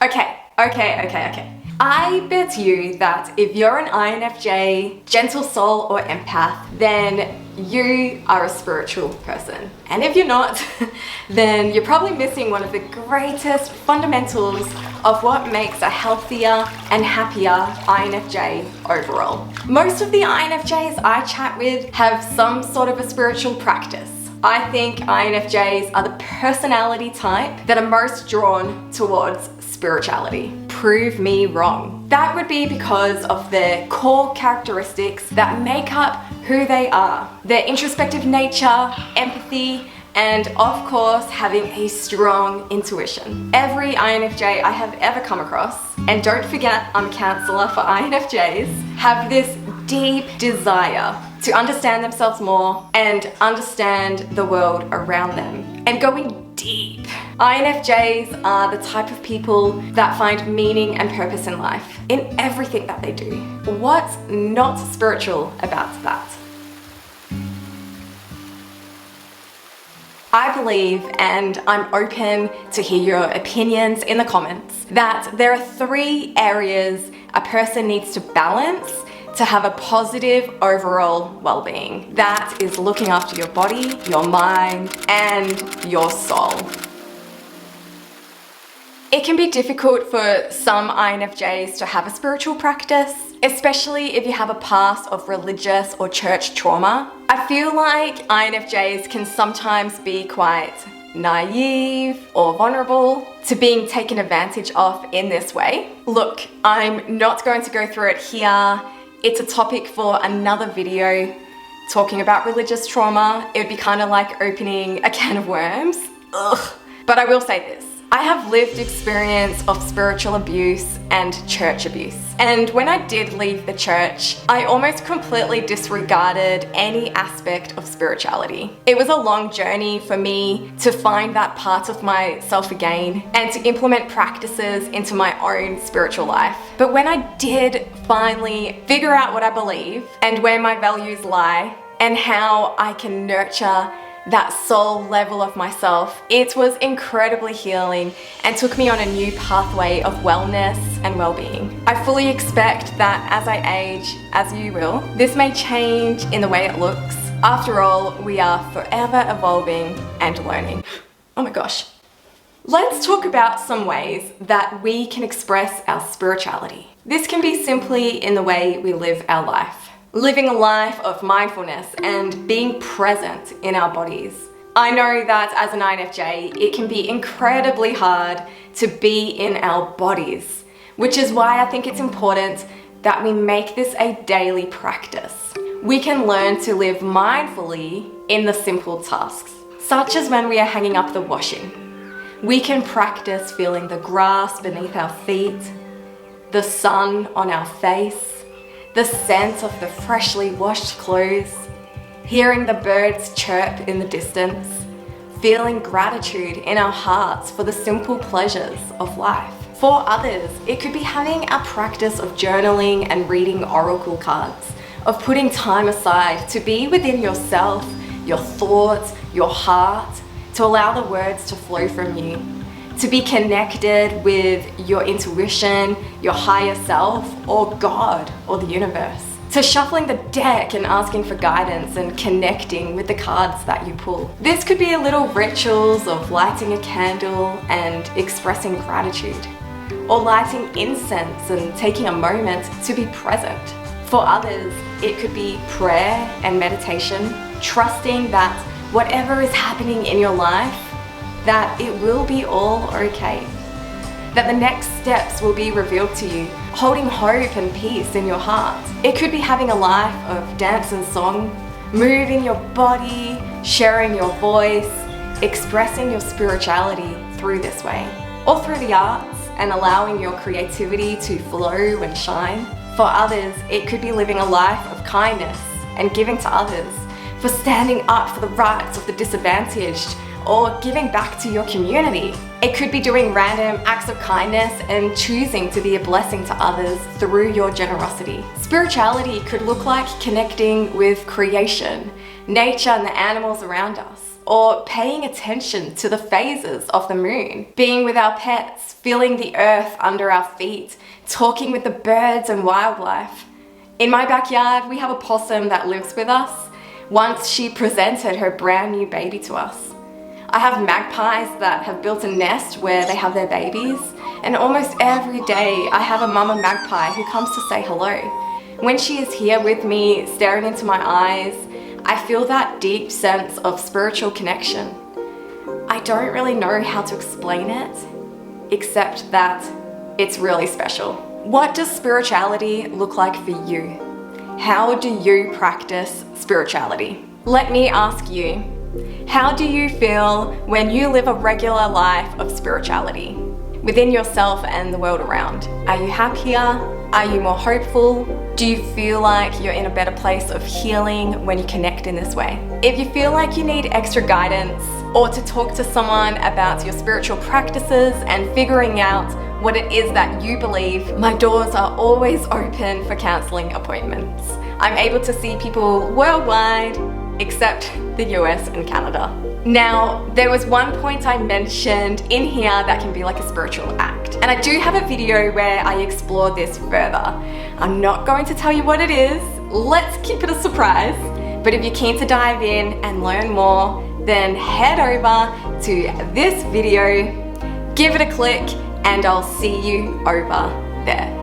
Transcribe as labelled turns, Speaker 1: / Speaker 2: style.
Speaker 1: Okay. I bet you that if you're an INFJ, gentle soul or empath, then you are a spiritual person. And if you're not, then you're probably missing one of the greatest fundamentals of what makes a healthier and happier INFJ overall. Most of the INFJs I chat with have some sort of a spiritual practice. I think INFJs are the personality type that are most drawn towards spirituality. Prove me wrong. That would be because of their core characteristics that make up who they are. Their introspective nature, empathy, and of course, having a strong intuition. Every INFJ I have ever come across, and don't forget I'm a counsellor for INFJs, have this deep desire to understand themselves more and understand the world around them. And going deep. INFJs are the type of people that find meaning and purpose in life, in everything that they do. What's not spiritual about that? I believe, and I'm open to hear your opinions in the comments, that there are 3 areas a person needs to balance to have a positive overall well-being. That is looking after your body, your mind, and your soul. It can be difficult for some INFJs to have a spiritual practice, especially if you have a past of religious or church trauma. I feel like INFJs can sometimes be quite naive or vulnerable to being taken advantage of in this way. Look, I'm not going to go through it here. It's a topic for another video talking about religious trauma. It would be kind of like opening a can of worms. Ugh. But I will say this. I have lived experience of spiritual abuse and church abuse. And when I did leave the church, I almost completely disregarded any aspect of spirituality. It was a long journey for me to find that part of myself again and to implement practices into my own spiritual life. But when I did finally figure out what I believe and where my values lie and how I can nurture that soul level of myself, it was incredibly healing and took me on a new pathway of wellness and well-being. I fully expect that as I age, as you will, this may change in the way it looks. After all, we are forever evolving and learning. Oh my gosh. Let's talk about some ways that we can express our spirituality. This can be simply in the way we live our life. Living a life of mindfulness and being present in our bodies. I know that as an INFJ, it can be incredibly hard to be in our bodies, which is why I think it's important that we make this a daily practice. We can learn to live mindfully in the simple tasks, such as when we are hanging up the washing. We can practice feeling the grass beneath our feet, the sun on our face, the scent of the freshly washed clothes, hearing the birds chirp in the distance, feeling gratitude in our hearts for the simple pleasures of life. For others, it could be having a practice of journaling and reading oracle cards, of putting time aside to be within yourself, your thoughts, your heart, to allow the words to flow from you, to be connected with your intuition, your higher self, or God, or the universe. To shuffling the deck and asking for guidance and connecting with the cards that you pull. This could be a little rituals of lighting a candle and expressing gratitude, or lighting incense and taking a moment to be present. For others, it could be prayer and meditation, trusting that whatever is happening in your life, that it will be all okay. That the next steps will be revealed to you, holding hope and peace in your heart. It could be having a life of dance and song, moving your body, sharing your voice, expressing your spirituality through this way. Or through the arts and allowing your creativity to flow and shine. For others, it could be living a life of kindness and giving to others, for standing up for the rights of the disadvantaged, or giving back to your community. It could be doing random acts of kindness and choosing to be a blessing to others through your generosity. Spirituality could look like connecting with creation, nature and the animals around us, or paying attention to the phases of the moon, being with our pets, feeling the earth under our feet, talking with the birds and wildlife. In my backyard, we have a possum that lives with us. Once she presented her brand new baby to us. I have magpies that have built a nest where they have their babies, and almost every day I have a mama magpie who comes to say hello. When she is here with me, staring into my eyes, I feel that deep sense of spiritual connection. I don't really know how to explain it, except that it's really special. What does spirituality look like for you? How do you practice spirituality? Let me ask you, how do you feel when you live a regular life of spirituality within yourself and the world around? Are you happier? Are you more hopeful? Do you feel like you're in a better place of healing when you connect in this way? If you feel like you need extra guidance or to talk to someone about your spiritual practices and figuring out what it is that you believe, my doors are always open for counselling appointments. I'm able to see people worldwide, except the US and Canada. Now, there was one point I mentioned in here that can be like a spiritual act. And I do have a video where I explore this further. I'm not going to tell you what it is. Let's keep it a surprise. But if you're keen to dive in and learn more, then head over to this video, give it a click, and I'll see you over there.